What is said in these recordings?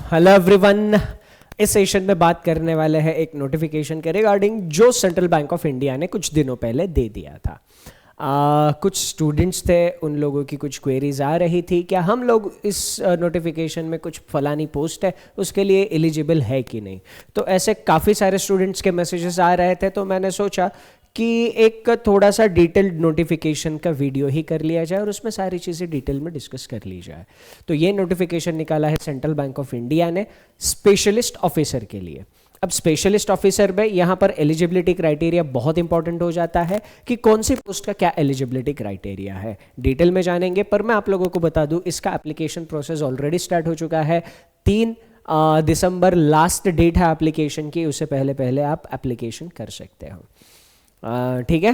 Hello everyone. इस session में बात करने वाले हैं एक नोटिफिकेशन के रिगार्डिंग जो सेंट्रल बैंक ऑफ इंडिया ने कुछ दिनों पहले दे दिया था। कुछ स्टूडेंट्स थे, उन लोगों की कुछ क्वेरीज आ रही थी, क्या हम लोग इस नोटिफिकेशन में कुछ फलानी पोस्ट है उसके लिए एलिजिबल है कि नहीं। तो ऐसे काफ़ी सारे स्टूडेंट्स के मैसेजेस आ रहे थे, तो मैंने सोचा कि एक थोड़ा सा डिटेल्ड नोटिफिकेशन का वीडियो ही कर लिया जाए और उसमें सारी चीज़ें डिटेल में डिस्कस कर ली जाए। तो ये नोटिफिकेशन निकाला है सेंट्रल बैंक ऑफ इंडिया ने स्पेशलिस्ट ऑफिसर के लिए। अब स्पेशलिस्ट ऑफिसर में यहाँ पर एलिजिबिलिटी क्राइटेरिया बहुत इंपॉर्टेंट हो जाता है कि कौन सी पोस्ट का क्या एलिजिबिलिटी क्राइटेरिया है, डिटेल में जानेंगे। पर मैं आप लोगों को बता दूं, इसका एप्लीकेशन प्रोसेस ऑलरेडी स्टार्ट हो चुका है। 3 दिसंबर लास्ट डेट है एप्लीकेशन की, उससे पहले पहले आप एप्लीकेशन कर सकते हो। ठीक है।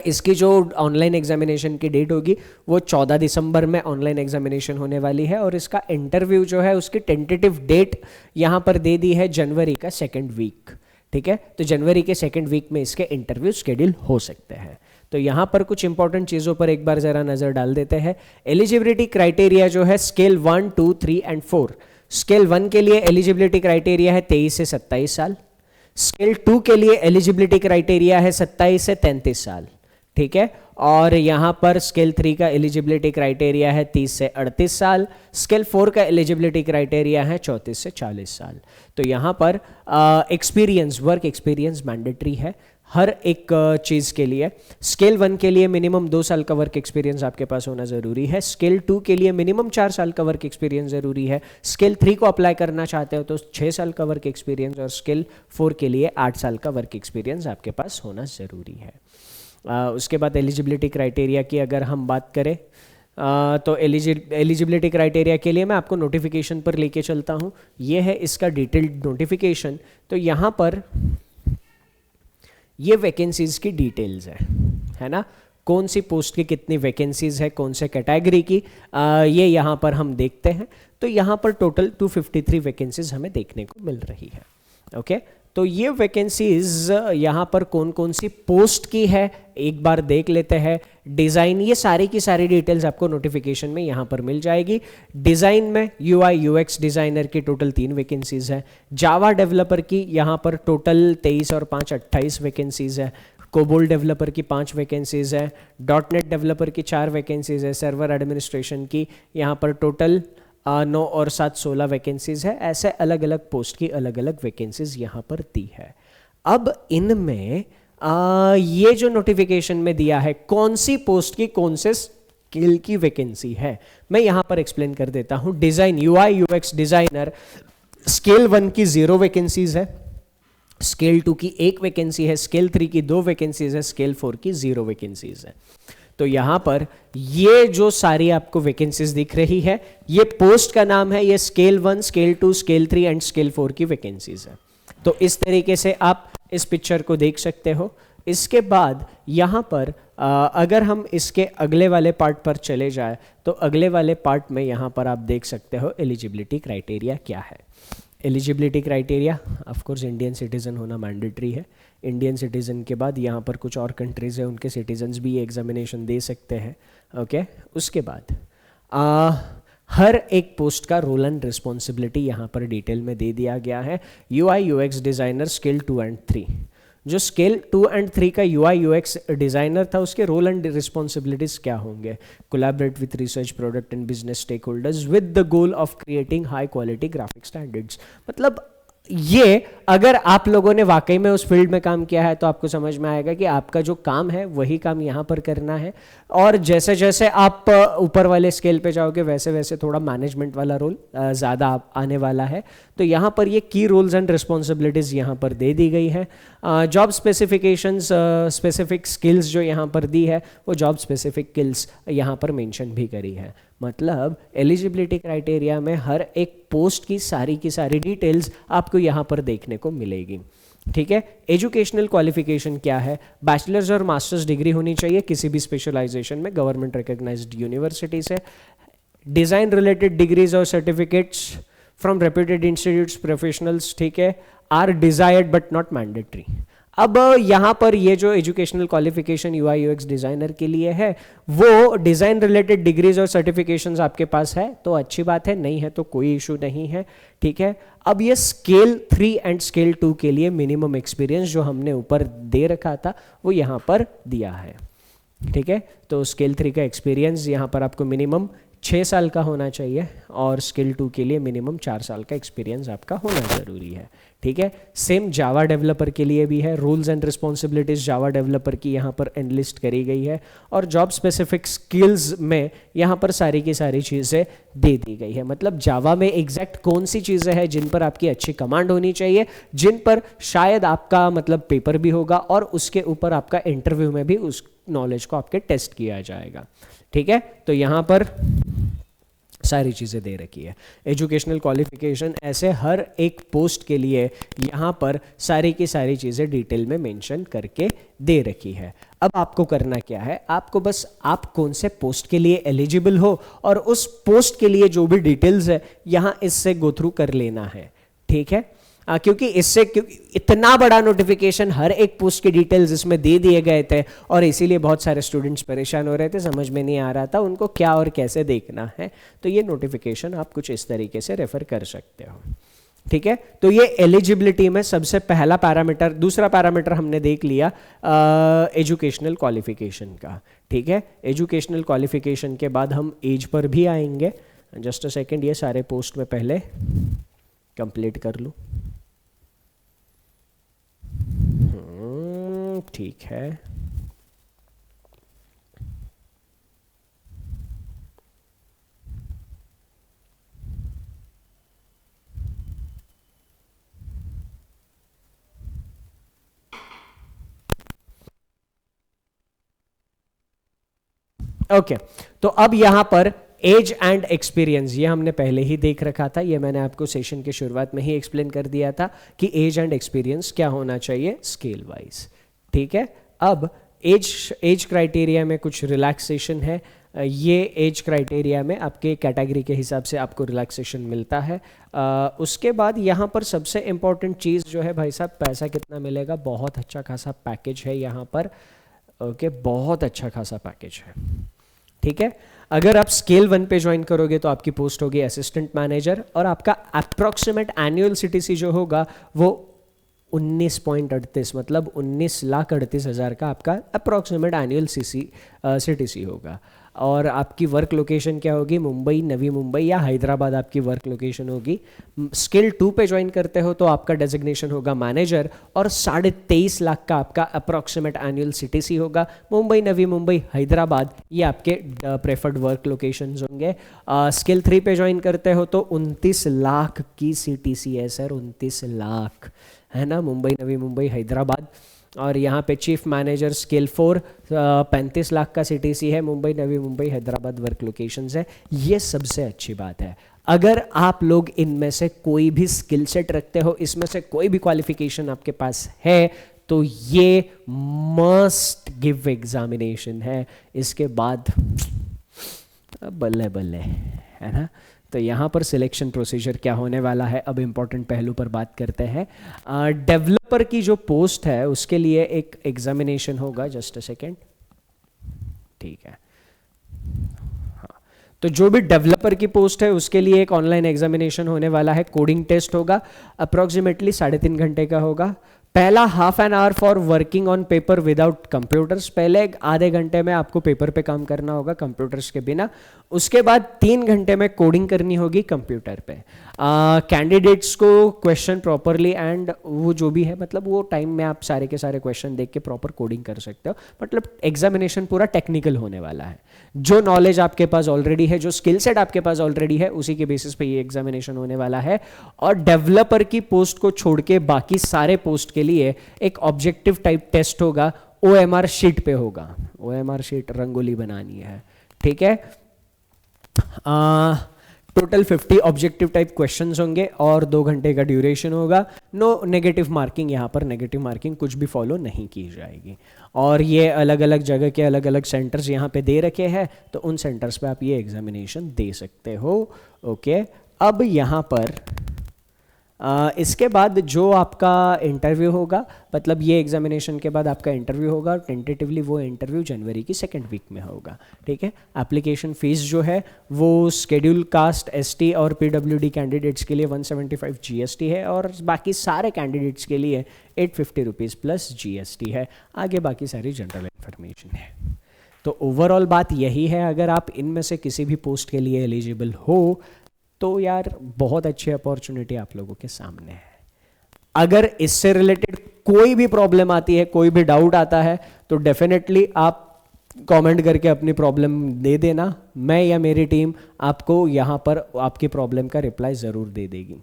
इसकी जो ऑनलाइन एग्जामिनेशन की डेट होगी वो 14 दिसंबर में ऑनलाइन एग्जामिनेशन होने वाली है, और इसका इंटरव्यू जो है उसकी टेंटेटिव डेट यहाँ पर दे दी है जनवरी का 2nd वीक। ठीक है, तो जनवरी के 2nd वीक में इसके इंटरव्यू शेड्यूल हो सकते हैं। तो यहाँ पर कुछ इंपॉर्टेंट चीज़ों पर एक बार ज़रा नज़र डाल देते हैं। एलिजिबिलिटी क्राइटेरिया जो है स्केल 1, 2, 3 एंड 4। स्केल 1 के लिए एलिजिबिलिटी क्राइटेरिया है 23 से 27 साल। स्केल 2 के लिए एलिजिबिलिटी क्राइटेरिया है 27 से 33 साल। ठीक है, और यहाँ पर स्केल 3 का एलिजिबिलिटी क्राइटेरिया है 30 से 38 साल। स्केल 4 का एलिजिबिलिटी क्राइटेरिया है 34 से 40 साल। तो यहाँ पर एक्सपीरियंस, वर्क एक्सपीरियंस मैंडेटरी है हर एक चीज़ के लिए। स्केल 1 के लिए मिनिमम 2 साल का वर्क एक्सपीरियंस आपके पास होना ज़रूरी है। स्केल 2 के लिए मिनिमम 4 साल का वर्क एक्सपीरियंस ज़रूरी है। स्केल 3 को अप्लाई करना चाहते हो तो 6 साल का वर्क एक्सपीरियंस, और स्केल 4 के लिए 8 साल का वर्क एक्सपीरियंस आपके पास होना ज़रूरी है। उसके बाद एलिजिबिलिटी क्राइटेरिया की अगर हम बात करें तो एलिजिबिलिटी क्राइटेरिया के लिए मैं आपको नोटिफिकेशन पर लेके चलता हूँ। ये है इसका डिटेल्ड नोटिफिकेशन। तो यहाँ पर ये वैकेंसीज की डिटेल्स है ना, कौन सी पोस्ट की कितनी वैकेंसीज है, कौन से कैटेगरी की, ये यहाँ पर हम देखते हैं। तो यहाँ पर टोटल 253 वैकेंसीज हमें देखने को मिल रही है। ओके, तो ये वैकेंसीज यहाँ पर कौन कौन सी पोस्ट की है एक बार देख लेते हैं। डिज़ाइन, ये सारी की सारी डिटेल्स आपको नोटिफिकेशन में यहाँ पर मिल जाएगी। डिज़ाइन में UI UX डिज़ाइनर की टोटल 3 वैकेंसीज है। जावा डेवलपर की यहाँ पर टोटल 23 और 5 28 वैकेंसीज है। कोबोल डेवलपर की 5 वैकेंसीज है। .NET डेवलपर की 4 वैकेंसीज है। सर्वर एडमिनिस्ट्रेशन की यहाँ पर टोटल 9 और 7 16 वैकेंसीज है। ऐसे अलग अलग पोस्ट की अलग अलग वैकेंसीज यहाँ पर दी है। अब इनमें ये जो नोटिफिकेशन में दिया है कौन सी पोस्ट की कौन से स्किल की वैकेंसी है, मैं यहाँ पर एक्सप्लेन कर देता हूँ। Design UI UX designer scale 1 की 0 वैकेंसीज है। स्केल 2 की 1 वैकेंसी है। स्केल 3 की 2 वैकेंसीज है। स्केल 4 की 0 वैकेंसीज है। तो यहाँ पर ये जो सारी आपको वैकेंसीज दिख रही है, ये पोस्ट का नाम है, ये scale 1, scale 2, scale 3 and scale 4 की वैकेंसीज है। तो इस तरीके से आप इस पिक्चर को देख सकते हो। इसके बाद यहाँ पर अगर हम इसके अगले वाले पार्ट पर चले जाए तो अगले वाले पार्ट में यहाँ पर आप देख सकते हो एलिजिबिलिटी क्राइटेरिया क्या है। Eligibility criteria of course Indian citizen होना मैंडेटरी है। इंडियन सिटीज़न के बाद यहाँ पर कुछ और कंट्रीज़ हैं, उनके सिटीजन्स भी एग्जामिनेशन दे सकते हैं। ओके, उसके बाद हर एक पोस्ट का रोल एंड रिस्पॉन्सिबिलिटी यहाँ पर डिटेल में दे दिया गया है। UI UX designer scale 2 and 3, जो स्केल 2 एंड 3 का UI UX डिज़ाइनर था उसके रोल एंड रिस्पॉन्सिबिलिटीज़ क्या होंगे। Collaborate with research product and business stakeholders with the goal of creating high quality graphic standards. मतलब ये अगर आप लोगों ने वाकई में उस फील्ड में काम किया है तो आपको समझ में आएगा कि आपका जो काम है वही काम यहाँ पर करना है। और जैसे जैसे आप ऊपर वाले स्केल पे जाओगे वैसे वैसे थोड़ा मैनेजमेंट वाला रोल ज़्यादा आने वाला है। तो यहाँ पर ये की रोल्स एंड रिस्पॉन्सिबिलिटीज़ यहाँ पर दे दी गई है। जॉब स्पेसिफिकेशंस, स्पेसिफिक स्किल्स जो यहाँ पर दी है वो जॉब स्पेसिफिक स्किल्स यहाँ पर मेंशन भी करी है। मतलब एलिजिबिलिटी क्राइटेरिया में हर एक पोस्ट की सारी डिटेल्स आपको यहाँ पर देखने को मिलेगी। ठीक है, एजुकेशनल क्वालिफिकेशन क्या है, बैचलर्स और मास्टर्स डिग्री होनी चाहिए किसी भी स्पेशलाइजेशन में गवर्नमेंट रिकॉग्नाइज्ड यूनिवर्सिटी से। डिज़ाइन रिलेटेड डिग्रीज और certificates from reputed institutes professionals, ठीक है, are desired but not mandatory. अब यहाँ पर ये जो educational qualification UI UX designer के लिए है, वो डिज़ाइन रिलेटेड डिग्रीज और सर्टिफिकेशंस आपके पास है तो अच्छी बात है, नहीं है तो कोई इशू नहीं है, ठीक है। अब ये स्केल 3 एंड स्केल 2 के लिए मिनिमम एक्सपीरियंस जो हमने ऊपर दे रखा था वो यहाँ पर दिया है, ठीक है। तो स्केल 3 का एक्सपीरियंस यहाँ पर आपको मिनिमम 6 साल का होना चाहिए और स्किल 2 के लिए मिनिमम 4 साल का एक्सपीरियंस आपका होना ज़रूरी है, ठीक है। सेम जावा डेवलपर के लिए भी है, rules and responsibilities Java developer की यहाँ पर एनलिस्ट करी गई है और जॉब स्पेसिफिक स्किल्स में यहाँ पर सारी की सारी चीज़ें दे दी गई है। मतलब जावा में एग्जैक्ट कौन सी चीज़ें हैं जिन पर आपकी अच्छी कमांड होनी चाहिए, जिन पर शायद आपका मतलब पेपर भी होगा और उसके ऊपर आपका इंटरव्यू में भी उस नॉलेज को आपके टेस्ट किया जाएगा, ठीक है। तो यहाँ पर सारी चीज़ें दे रखी है। एजुकेशनल क्वालिफिकेशन ऐसे हर एक पोस्ट के लिए यहाँ पर सारी की सारी चीज़ें डिटेल में मेंशन करके दे रखी है। अब आपको करना क्या है, आपको बस आप कौन से पोस्ट के लिए एलिजिबल हो और उस पोस्ट के लिए जो भी डिटेल्स है यहाँ इससे गो थ्रू कर लेना है, ठीक है। क्योंकि इतना बड़ा नोटिफिकेशन, हर एक पोस्ट की डिटेल्स इसमें दे दिए गए थे और इसीलिए बहुत सारे स्टूडेंट्स परेशान हो रहे थे, समझ में नहीं आ रहा था उनको क्या और कैसे देखना है। तो ये नोटिफिकेशन आप कुछ इस तरीके से रेफर कर सकते हो, ठीक है। तो ये एलिजिबिलिटी में सबसे पहला पैरामीटर, दूसरा पैरामीटर हमने देख लिया एजुकेशनल क्वालिफिकेशन का, ठीक है। एजुकेशनल क्वालिफिकेशन के बाद हम एज पर भी आएंगे। जस्ट अ सेकेंड, ये सारे पोस्ट में पहले कंप्लीट कर लूँ, ठीक है। ओके, तो अब यहां पर एज एंड एक्सपीरियंस ये हमने पहले ही देख रखा था, ये मैंने आपको सेशन के शुरुआत में ही एक्सप्लेन कर दिया था कि एज एंड एक्सपीरियंस क्या होना चाहिए स्केल वाइज, ठीक है। अब एज क्राइटेरिया में कुछ रिलैक्सेशन है, ये एज क्राइटेरिया में आपके कैटेगरी के हिसाब से आपको रिलैक्सेशन मिलता है। उसके बाद यहाँ पर सबसे इम्पॉर्टेंट चीज़ जो है भाई साहब, पैसा कितना मिलेगा, बहुत अच्छा खासा पैकेज है यहाँ पर, ओके, बहुत अच्छा खासा पैकेज है, ठीक है। अगर आप स्केल 1 पे ज्वाइन करोगे तो आपकी पोस्ट होगी असिस्टेंट मैनेजर और आपका अप्रॉक्सीमेट एनुअल सीटीसी जो होगा वो 19.38 मतलब 19,38,000 का आपका अप्रॉक्सीमेट एनुअल सीटीसी होगा। और आपकी वर्क लोकेशन क्या होगी, मुंबई, नवी मुंबई या हैदराबाद आपकी वर्क लोकेशन होगी। स्किल 2 पे ज्वाइन करते हो तो आपका डेजिग्नेशन होगा मैनेजर और 23.5 लाख का आपका अप्रॉक्सीमेट एनुअल सीटीसी होगा। मुंबई, नवी मुंबई, हैदराबाद ये आपके प्रेफर्ड वर्क लोकेशंस होंगे। स्किल 3 पे ज्वाइन करते हो तो 29 लाख की सीटीसी है सर, 29 लाख है ना, मुंबई, नवी मुंबई, हैदराबाद। और यहाँ पे चीफ मैनेजर स्केल 4 35 लाख का सीटीसी है, मुंबई, नवी मुंबई, हैदराबाद वर्क लोकेशंस है। ये सबसे अच्छी बात है। अगर आप लोग इनमें से कोई भी स्किल सेट रखते हो, इसमें से कोई भी क्वालिफिकेशन आपके पास है तो ये मस्ट गिव एग्जामिनेशन है। इसके बाद बल्ले बल्ले है ना। तो यहाँ पर सिलेक्शन प्रोसीजर क्या होने वाला है, अब इम्पॉर्टेंट पहलू पर बात करते हैं। डेवलपर की जो पोस्ट है उसके लिए एक एग्जामिनेशन होगा, जस्ट अ सेकेंड, ठीक है। हाँ, तो जो भी डेवलपर की पोस्ट है उसके लिए एक ऑनलाइन एग्जामिनेशन होने वाला है, कोडिंग टेस्ट होगा, अप्रोक्सीमेटली 3.5 घंटे का होगा। पहला half an hour for working on paper without computers, पहले आधे घंटे में आपको पेपर पे काम करना होगा कंप्यूटर्स के बिना। उसके बाद 3 घंटे में कोडिंग करनी होगी कंप्यूटर पे। कैंडिडेट्स को क्वेश्चन प्रॉपरली एंड वो जो भी है मतलब वो टाइम में आप सारे के सारे क्वेश्चन देख के प्रॉपर कोडिंग कर सकते हो। मतलब एग्जामिनेशन पूरा टेक्निकल होने वाला है। जो नॉलेज आपके पास ऑलरेडी है, जो स्किल सेट आपके पास ऑलरेडी है, उसी के बेसिस पे ये एग्जामिनेशन होने वाला है। और डेवलपर की पोस्ट को छोड़ के बाकी सारे पोस्ट के लिए एक ऑब्जेक्टिव टाइप टेस्ट होगा, OMR शीट पे होगा। OMR शीट रंगोली बनानी है, ठीक है। टोटल 50 ऑब्जेक्टिव टाइप क्वेश्चंस होंगे और 2 घंटे का ड्यूरेशन होगा। नो नेगेटिव मार्किंग, यहाँ पर नेगेटिव मार्किंग कुछ भी फॉलो नहीं की जाएगी। और ये अलग अलग जगह के अलग अलग सेंटर्स यहाँ पे दे रखे हैं, तो उन सेंटर्स पे आप ये एग्जामिनेशन दे सकते हो, ओके। अब यहाँ पर इसके बाद जो आपका इंटरव्यू होगा, मतलब ये एग्जामिनेशन के बाद आपका इंटरव्यू होगा और टेंटेटिवली वो इंटरव्यू जनवरी की सेकेंड वीक में होगा, ठीक है। एप्लीकेशन फ़ीस जो है वो शेड्यूल कास्ट, एसटी और पीडब्ल्यूडी कैंडिडेट्स के लिए 175 जीएसटी है और बाकी सारे कैंडिडेट्स के लिए 850 रुपीज़ प्लस जीएसटी है। आगे बाकी सारी जनरल इन्फॉर्मेशन है। तो ओवरऑल बात यही है, अगर आप इनमें से किसी भी पोस्ट के लिए एलिजिबल हो तो यार बहुत अच्छी अपॉर्चुनिटी आप लोगों के सामने है। अगर इससे रिलेटेड कोई भी प्रॉब्लम आती है, कोई भी डाउट आता है, तो डेफिनेटली आप कमेंट करके अपनी प्रॉब्लम दे देना। मैं या मेरी टीम आपको यहाँ पर आपकी प्रॉब्लम का रिप्लाई ज़रूर दे देगी,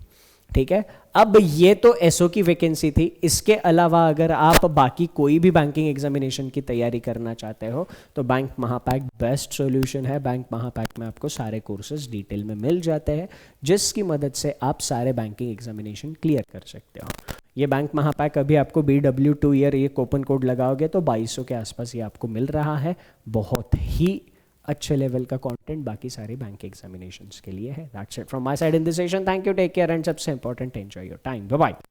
ठीक है। अब ये तो एसओ की वैकेंसी थी। इसके अलावा अगर आप बाकी कोई भी बैंकिंग एग्जामिनेशन की तैयारी करना चाहते हो तो बैंक महापैक बेस्ट सॉल्यूशन है। बैंक महापैक में आपको सारे कोर्सेज डिटेल में मिल जाते हैं, जिसकी मदद से आप सारे बैंकिंग एग्जामिनेशन क्लियर कर सकते हो। ये बैंक महापैक अभी आपको BW2 ईयर ये कूपन कोड लगाओगे तो 2200 के आसपास ये आपको मिल रहा है। बहुत ही अच्छे लेवल का कंटेंट बाकी सारे बैंक एग्जामिनेशंस के लिए है। That's it from my side in this session. Thank you, take care and सबसे important enjoy your time. Bye bye.